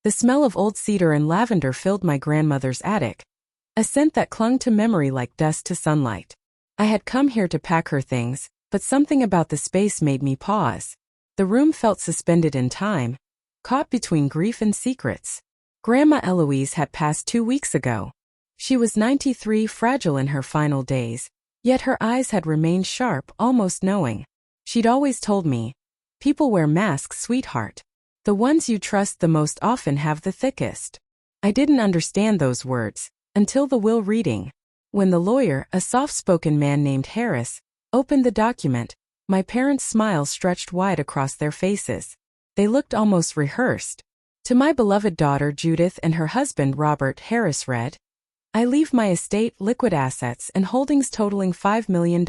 The smell of old cedar and lavender filled my grandmother's attic, a scent that clung to memory like dust to sunlight. I had come here to pack her things, but something about the space made me pause. The room felt suspended in time, caught between grief and secrets. Grandma Eloise had passed 2 weeks ago. She was 93, fragile in her final days, yet her eyes had remained sharp, almost knowing. She'd always told me, "People wear masks, sweetheart. The ones you trust the most often have the thickest." I didn't understand those words until the will reading. When the lawyer, a soft-spoken man named Harris, opened the document, my parents' smiles stretched wide across their faces. They looked almost rehearsed. To my beloved daughter Judith and her husband Robert, Harris read, "I leave my estate, liquid assets, and holdings totaling $5 million.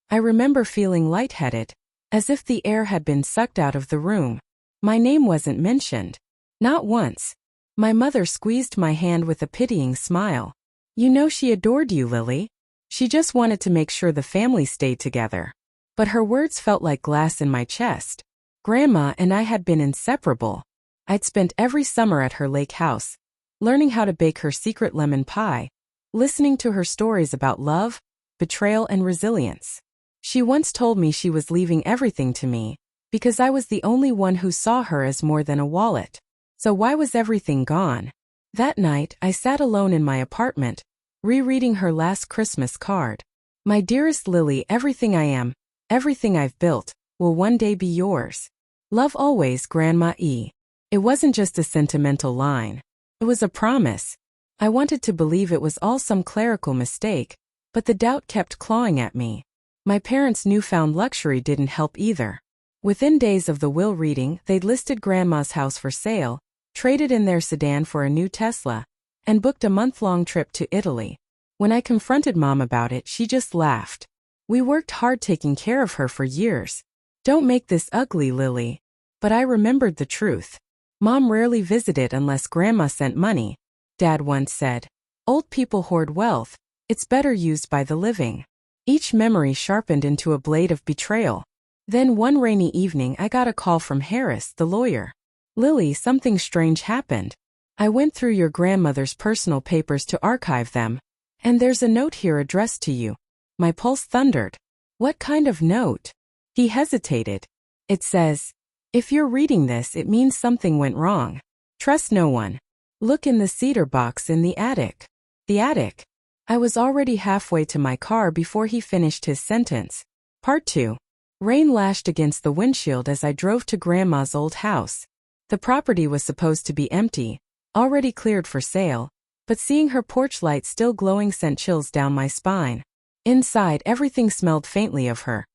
I remember feeling lightheaded, as if the air had been sucked out of the room. My name wasn't mentioned. Not once. My mother squeezed my hand with a pitying smile. You know she adored you, Lily. She just wanted to make sure the family stayed together." But her words felt like glass in my chest. Grandma and I had been inseparable. I'd spent every summer at her lake house, learning how to bake her secret lemon pie, listening to her stories about love, betrayal, and resilience. She once told me she was leaving everything to me, because I was the only one who saw her as more than a wallet. So why was everything gone? That night, I sat alone in my apartment, rereading her last Christmas card. "My dearest Lily, everything I am, everything I've built, will one day be yours. Love always, Grandma E." It wasn't just a sentimental line. It was a promise. I wanted to believe it was all some clerical mistake, but the doubt kept clawing at me. My parents' newfound luxury didn't help either. Within days of the will reading, they'd listed Grandma's house for sale, traded in their sedan for a new Tesla, and booked a month-long trip to Italy. When I confronted Mom about it, she just laughed. "We worked hard taking care of her for years. Don't make this ugly, Lily." But I remembered the truth. Mom rarely visited unless Grandma sent money. Dad once said, "Old people hoard wealth. It's better used by the living." Each memory sharpened into a blade of betrayal. Then one rainy evening I got a call from Harris, the lawyer. "Lily, something strange happened. I went through your grandmother's personal papers to archive them, and there's a note here addressed to you." My pulse thundered. "What kind of note?" He hesitated. "It says, if you're reading this, it means something went wrong. Trust no one. Look in the cedar box in the attic." The attic. I was already halfway to my car before he finished his sentence. Part 2. Rain lashed against the windshield as I drove to Grandma's old house. The property was supposed to be empty, already cleared for sale, but seeing her porch light still glowing sent chills down my spine. Inside, everything smelled faintly of her.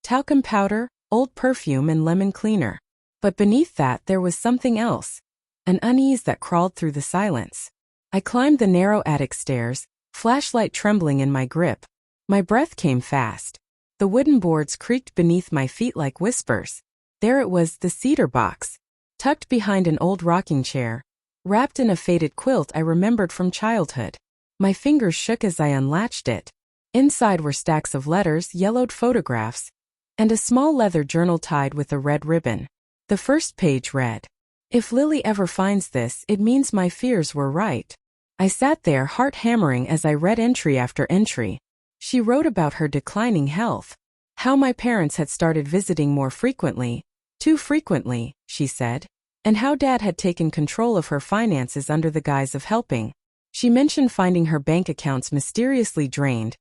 Talcum powder, old perfume, and lemon cleaner. But beneath that there was something else. An unease that crawled through the silence. I climbed the narrow attic stairs, flashlight trembling in my grip. My breath came fast. The wooden boards creaked beneath my feet like whispers. There it was, the cedar box, tucked behind an old rocking chair, wrapped in a faded quilt I remembered from childhood. My fingers shook as I unlatched it. Inside were stacks of letters, yellowed photographs, and a small leather journal tied with a red ribbon. The first page read, "If Lily ever finds this, it means my fears were right." I sat there, heart hammering, as I read entry after entry. She wrote about her declining health, how my parents had started visiting more frequently, too frequently, she said, and how Dad had taken control of her finances under the guise of helping. She mentioned finding her bank accounts mysteriously drained,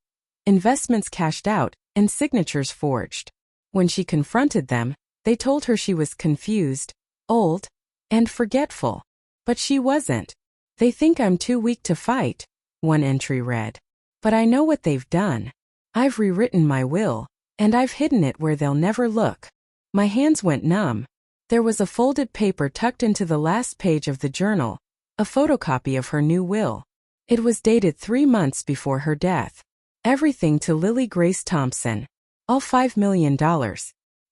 investments cashed out, and signatures forged. When she confronted them, they told her she was confused, old, and forgetful. But she wasn't. "They think I'm too weak to fight," one entry read. "But I know what they've done. I've rewritten my will, and I've hidden it where they'll never look." My hands went numb. There was a folded paper tucked into the last page of the journal, a photocopy of her new will. It was dated 3 months before her death. "Everything to Lily Grace Thompson. All $5 million.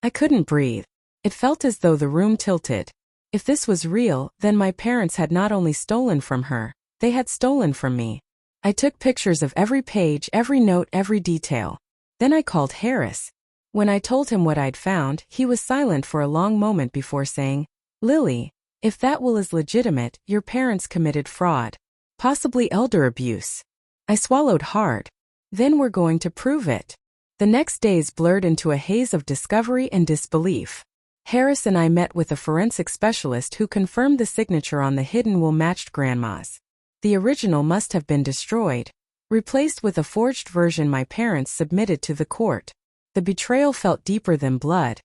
I couldn't breathe. It felt as though the room tilted. If this was real, then my parents had not only stolen from her, they had stolen from me. I took pictures of every page, every note, every detail. Then I called Harris. When I told him what I'd found, he was silent for a long moment before saying, "Lily, If that will is legitimate, your parents committed fraud. Possibly elder abuse. I swallowed hard. Then we're going to prove it. The next days blurred into a haze of discovery and disbelief. Harris and I met with a forensic specialist who confirmed the signature on the hidden will matched Grandma's. The original must have been destroyed, replaced with a forged version my parents submitted to the court. The betrayal felt deeper than blood.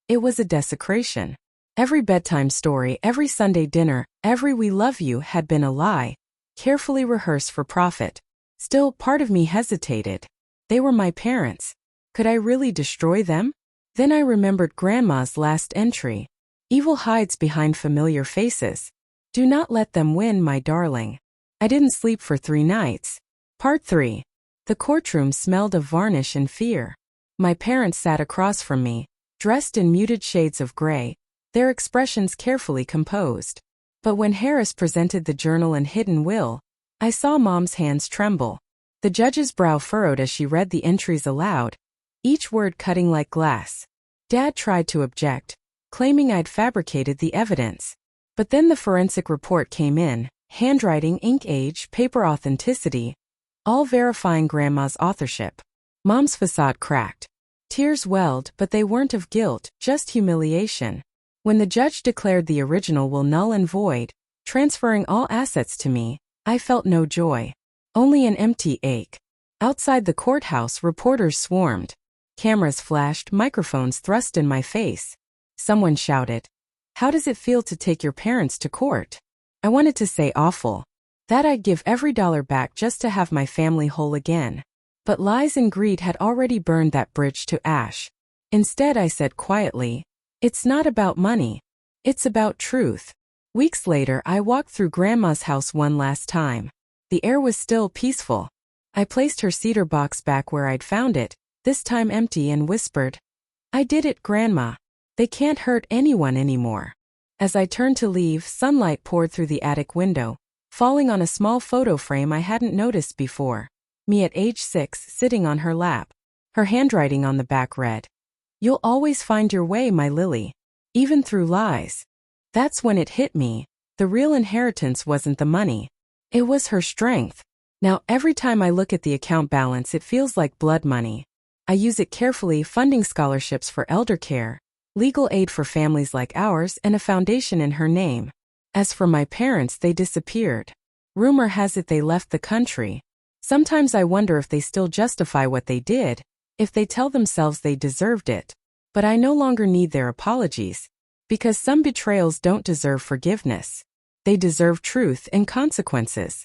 It was a desecration. Every bedtime story, every Sunday dinner, every we love you had been a lie, carefully rehearsed for profit. Still, part of me hesitated. They were my parents. Could I really destroy them? Then I remembered Grandma's last entry. Evil hides behind familiar faces. Do not let them win, my darling. I didn't sleep for 3 nights. Part 3. The courtroom smelled of varnish and fear. My parents sat across from me, dressed in muted shades of gray, their expressions carefully composed. But when Harris presented the journal and hidden will, I saw Mom's hands tremble. The judge's brow furrowed as she read the entries aloud, each word cutting like glass. Dad tried to object, claiming I'd fabricated the evidence. But then the forensic report came in, handwriting, ink, age, paper authenticity, all verifying Grandma's authorship. Mom's facade cracked. Tears welled, but they weren't of guilt, just humiliation. When the judge declared the original will null and void, transferring all assets to me, I felt no joy. Only an empty ache. Outside the courthouse, reporters swarmed. Cameras flashed, microphones thrust in my face. Someone shouted, "How does it feel to take your parents to court?" I wanted to say awful. That I'd give every dollar back just to have my family whole again. But lies and greed had already burned that bridge to ash. Instead, I said quietly, "It's not about money. It's about truth." Weeks later, I walked through Grandma's house one last time. The air was still peaceful. I placed her cedar box back where I'd found it, this time empty, and whispered, "I did it, Grandma. They can't hurt anyone anymore." As I turned to leave, sunlight poured through the attic window, falling on a small photo frame I hadn't noticed before. Me at age 6, sitting on her lap. Her handwriting on the back read, "You'll always find your way, my Lily. Even through lies." That's when it hit me. The real inheritance wasn't the money. It was her strength. Now every time I look at the account balance, it feels like blood money. I use it carefully, funding scholarships for elder care, legal aid for families like ours, and a foundation in her name. As for my parents, they disappeared. Rumor has it they left the country. Sometimes I wonder if they still justify what they did, if they tell themselves they deserved it. But I no longer need their apologies. Because some betrayals don't deserve forgiveness. They deserve truth and consequences.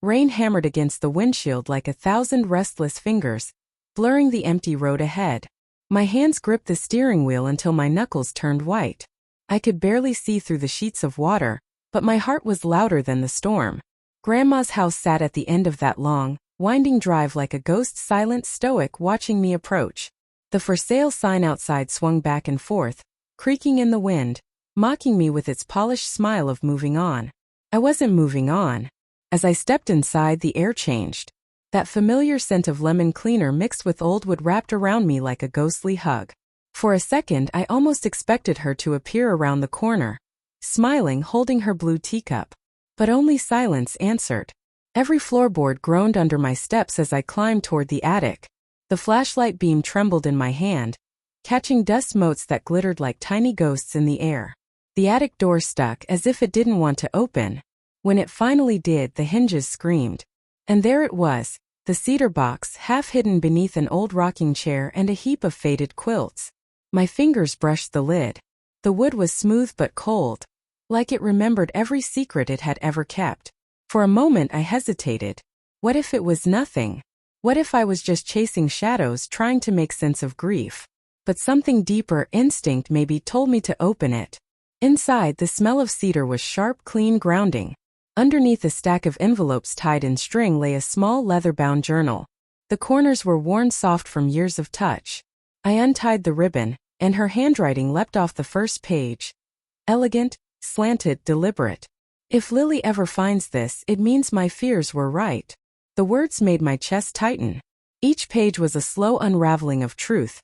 Rain hammered against the windshield like 1,000 restless fingers, blurring the empty road ahead. My hands gripped the steering wheel until my knuckles turned white. I could barely see through the sheets of water, but my heart was louder than the storm. Grandma's house sat at the end of that long, winding drive like a ghost, silent, stoic, watching me approach. The for sale sign outside swung back and forth, creaking in the wind, mocking me with its polished smile of moving on. I wasn't moving on. As I stepped inside, the air changed. That familiar scent of lemon cleaner mixed with old wood wrapped around me like a ghostly hug. For a second, I almost expected her to appear around the corner, smiling, holding her blue teacup. But only silence answered. Every floorboard groaned under my steps as I climbed toward the attic. The flashlight beam trembled in my hand, catching dust motes that glittered like tiny ghosts in the air. The attic door stuck as if it didn't want to open. When it finally did, the hinges screamed. And there it was, the cedar box, half hidden beneath an old rocking chair and a heap of faded quilts. My fingers brushed the lid. The wood was smooth but cold, like it remembered every secret it had ever kept. For a moment I hesitated. What if it was nothing? What if I was just chasing shadows, trying to make sense of grief? But something deeper, instinct maybe, told me to open it. Inside, the smell of cedar was sharp, clean, grounding. Underneath a stack of envelopes tied in string lay a small leather-bound journal. The corners were worn soft from years of touch. I untied the ribbon, and her handwriting leapt off the first page. Elegant, slanted, deliberate. If Lily ever finds this, it means my fears were right. The words made my chest tighten. Each page was a slow unraveling of truth.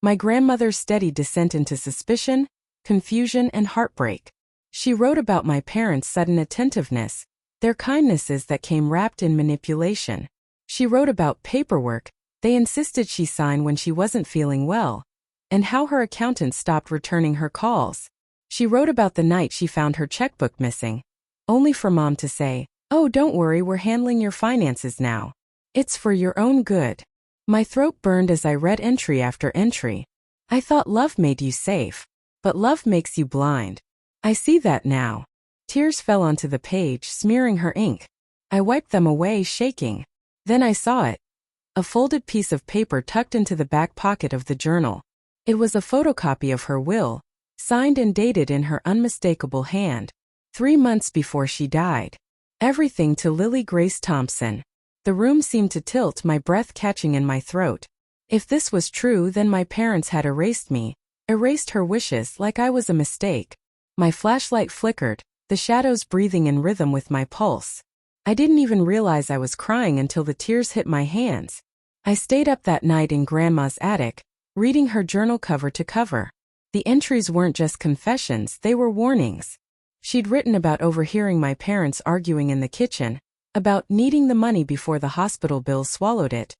My grandmother's steady descent into suspicion, confusion, and heartbreak. She wrote about my parents' sudden attentiveness, their kindnesses that came wrapped in manipulation. She wrote about paperwork they insisted she sign when she wasn't feeling well, and how her accountant stopped returning her calls. She wrote about the night she found her checkbook missing, only for Mom to say, "Oh, don't worry, we're handling your finances now. It's for your own good." My throat burned as I read entry after entry. I thought love made you safe, but love makes you blind. I see that now. Tears fell onto the page, smearing her ink. I wiped them away, shaking. Then I saw it. A folded piece of paper tucked into the back pocket of the journal. It was a photocopy of her will, signed and dated in her unmistakable hand, 3 months before she died. Everything to Lily Grace Thompson. The room seemed to tilt, my breath catching in my throat. If this was true, then my parents had erased me, erased her wishes like I was a mistake. My flashlight flickered, the shadows breathing in rhythm with my pulse. I didn't even realize I was crying until the tears hit my hands. I stayed up that night in Grandma's attic, reading her journal cover to cover. The entries weren't just confessions, they were warnings. She'd written about overhearing my parents arguing in the kitchen, about needing the money before the hospital bills swallowed it,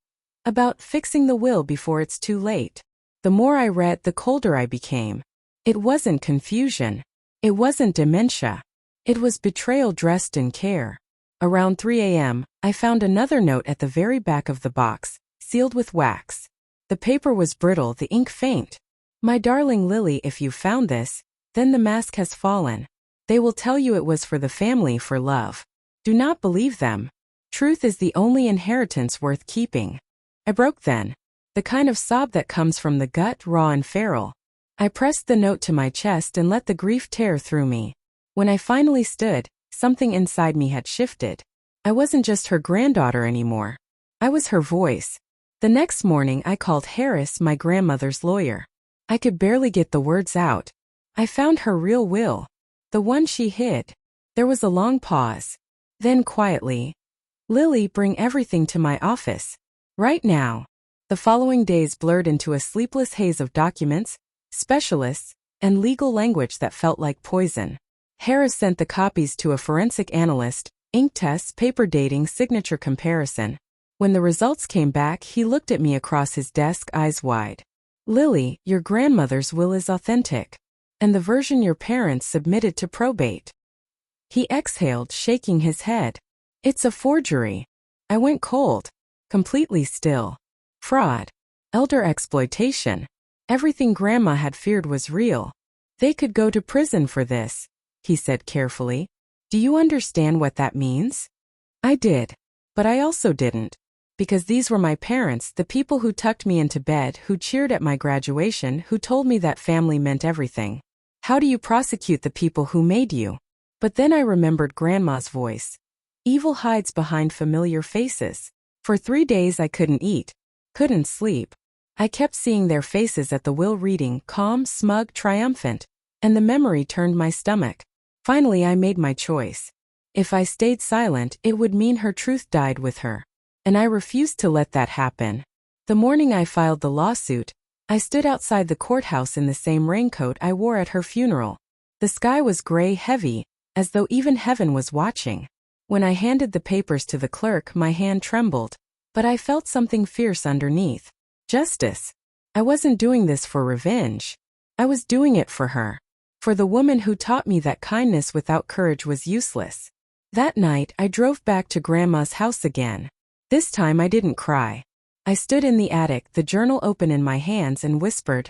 about fixing the will before it's too late. The more I read, the colder I became. It wasn't confusion. It wasn't dementia. It was betrayal dressed in care. Around 3 a.m., I found another note at the very back of the box, sealed with wax. The paper was brittle, the ink faint. "My darling Lily, if you found this, then the mask has fallen. They will tell you it was for the family, for love. Do not believe them. Truth is the only inheritance worth keeping." I broke then. The kind of sob that comes from the gut, raw and feral. I pressed the note to my chest and let the grief tear through me. When I finally stood, something inside me had shifted. I wasn't just her granddaughter anymore. I was her voice. The next morning I called Harris, my grandmother's lawyer. I could barely get the words out. I found her real will. The one she hid. There was a long pause. Then quietly, "Lily, bring everything to my office. Right now." The following days blurred into a sleepless haze of documents, specialists, and legal language that felt like poison. Harris sent the copies to a forensic analyst, ink tests, paper dating, signature comparison. When the results came back, he looked at me across his desk, eyes wide. "Lily, your grandmother's will is authentic. And the version your parents submitted to probate." He exhaled, shaking his head. "It's a forgery." I went cold. Completely still. Fraud. Elder exploitation. Everything Grandma had feared was real. "They could go to prison for this," he said carefully. "Do you understand what that means?" I did. But I also didn't. Because these were my parents, the people who tucked me into bed, who cheered at my graduation, who told me that family meant everything. How do you prosecute the people who made you? But then I remembered Grandma's voice. Evil hides behind familiar faces. For 3 days I couldn't eat, couldn't sleep. I kept seeing their faces at the will reading, calm, smug, triumphant, and the memory turned my stomach. Finally I made my choice. If I stayed silent, it would mean her truth died with her. And I refused to let that happen. The morning I filed the lawsuit, I stood outside the courthouse in the same raincoat I wore at her funeral. The sky was gray, heavy, as though even heaven was watching. When I handed the papers to the clerk, my hand trembled, but I felt something fierce underneath. Justice. I wasn't doing this for revenge. I was doing it for her. For the woman who taught me that kindness without courage was useless. That night, I drove back to Grandma's house again. This time I didn't cry. I stood in the attic, the journal open in my hands, and whispered,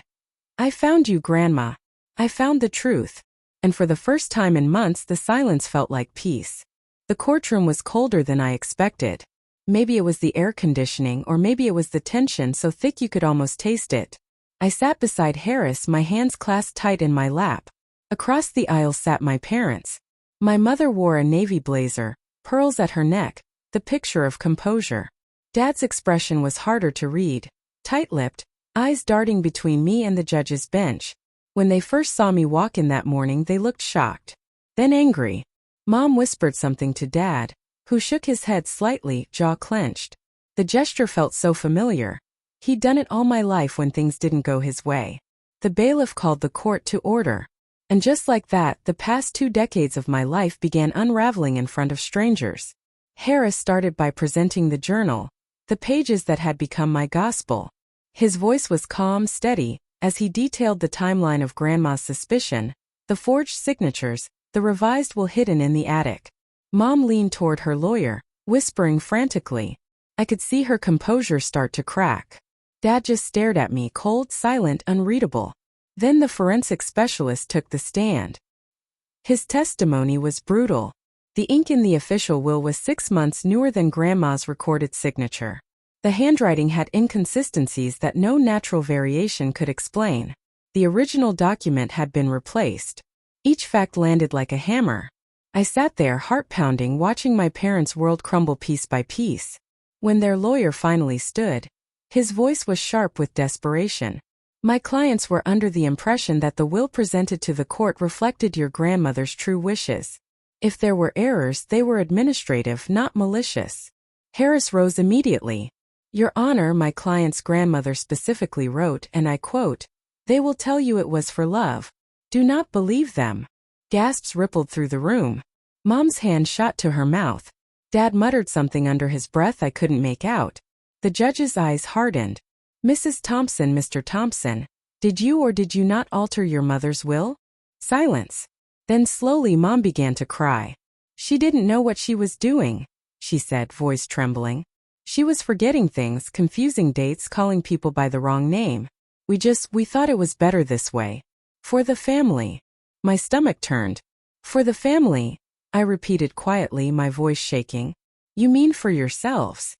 "I found you, Grandma. I found the truth." And for the first time in months, the silence felt like peace. The courtroom was colder than I expected. Maybe it was the air conditioning, or maybe it was the tension so thick you could almost taste it. I sat beside Harris, my hands clasped tight in my lap. Across the aisle sat my parents. My mother wore a navy blazer, pearls at her neck, the picture of composure. Dad's expression was harder to read, tight-lipped, eyes darting between me and the judge's bench. When they first saw me walk in that morning, they looked shocked, then angry. Mom whispered something to Dad, who shook his head slightly, jaw clenched. The gesture felt so familiar. He'd done it all my life when things didn't go his way. The bailiff called the court to order. And just like that, the past 2 decades of my life began unraveling in front of strangers. Harris started by presenting the journal, the pages that had become my gospel. His voice was calm, steady, as he detailed the timeline of Grandma's suspicion, the forged signatures, the revised will hidden in the attic. Mom leaned toward her lawyer, whispering frantically. I could see her composure start to crack. Dad just stared at me, cold, silent, unreadable. Then the forensic specialist took the stand. His testimony was brutal. The ink in the official will was 6 months newer than Grandma's recorded signature. The handwriting had inconsistencies that no natural variation could explain. The original document had been replaced. Each fact landed like a hammer. I sat there, heart-pounding, watching my parents' world crumble piece by piece. When their lawyer finally stood, his voice was sharp with desperation. My clients were under the impression that the will presented to the court reflected your grandmother's true wishes. If there were errors, they were administrative, not malicious. Harris rose immediately. Your Honor, my client's grandmother specifically wrote, and I quote, "They will tell you it was for love. Do not believe them." Gasps rippled through the room. Mom's hand shot to her mouth. Dad muttered something under his breath I couldn't make out. The judge's eyes hardened. Mrs. Thompson, Mr. Thompson, did you or did you not alter your mother's will? Silence. Then slowly Mom began to cry. She didn't know what she was doing, she said, voice trembling. She was forgetting things, confusing dates, calling people by the wrong name. We thought it was better this way. For the family. My stomach turned. For the family, I repeated quietly, my voice shaking. You mean for yourselves?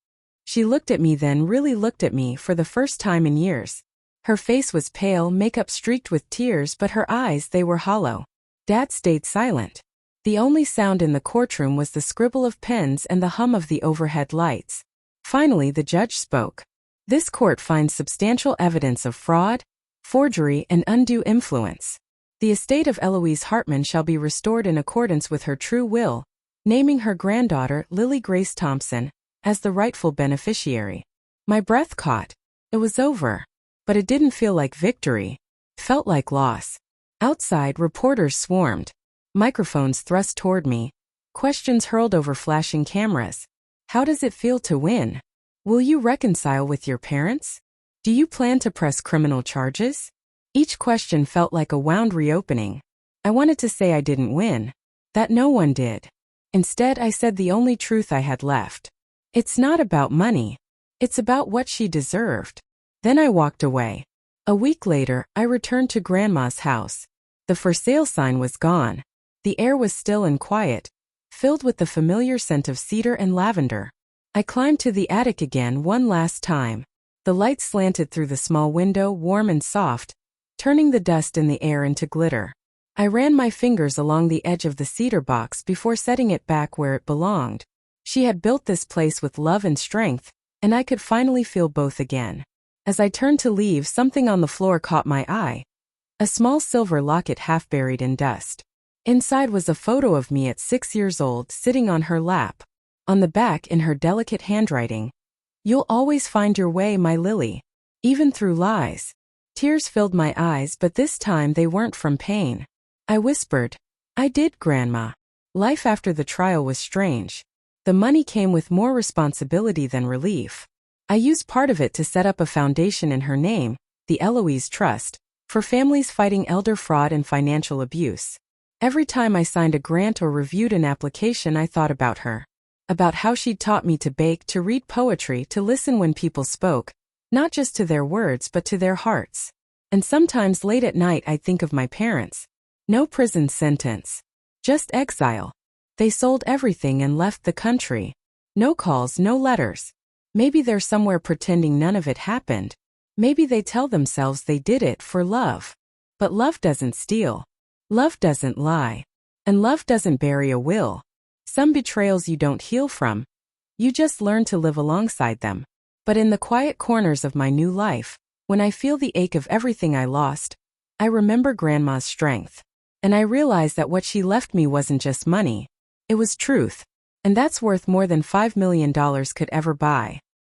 She looked at me, then really looked at me for the first time in years. Her face was pale, makeup streaked with tears, but her eyes, they were hollow. Dad stayed silent. The only sound in the courtroom was the scribble of pens and the hum of the overhead lights. Finally, the judge spoke. This court finds substantial evidence of fraud, forgery, and undue influence. The estate of Eloise Hartman shall be restored in accordance with her true will, naming her granddaughter, Lily Grace Thompson, as the rightful beneficiary. My breath caught. It was over. But it didn't feel like victory. It felt like loss. Outside, reporters swarmed. Microphones thrust toward me. Questions hurled over flashing cameras. How does it feel to win? Will you reconcile with your parents? Do you plan to press criminal charges? Each question felt like a wound reopening. I wanted to say I didn't win. That no one did. Instead, I said the only truth I had left. It's not about money. It's about what she deserved. Then I walked away. A week later, I returned to Grandma's house. The for sale sign was gone. The air was still and quiet, filled with the familiar scent of cedar and lavender. I climbed to the attic again one last time. The light slanted through the small window, warm and soft, turning the dust in the air into glitter. I ran my fingers along the edge of the cedar box before setting it back where it belonged. She had built this place with love and strength, and I could finally feel both again. As I turned to leave, something on the floor caught my eye. A small silver locket half buried in dust. Inside was a photo of me at 6 years old, sitting on her lap. On the back, in her delicate handwriting, "You'll always find your way, my Lily, even through lies." Tears filled my eyes, but this time they weren't from pain. I whispered, "I did, Grandma." Life after the trial was strange. The money came with more responsibility than relief. I used part of it to set up a foundation in her name, the Eloise Trust, for families fighting elder fraud and financial abuse. Every time I signed a grant or reviewed an application, I thought about her. About how she'd taught me to bake, to read poetry, to listen when people spoke, not just to their words but to their hearts. And sometimes late at night I'd think of my parents. No prison sentence. Just exile. They sold everything and left the country. No calls, no letters. Maybe they're somewhere pretending none of it happened. Maybe they tell themselves they did it for love. But love doesn't steal. Love doesn't lie. And love doesn't bury a will. Some betrayals you don't heal from. You just learn to live alongside them. But in the quiet corners of my new life, when I feel the ache of everything I lost, I remember Grandma's strength. And I realize that what she left me wasn't just money. It was truth. And that's worth more than $5 million could ever buy.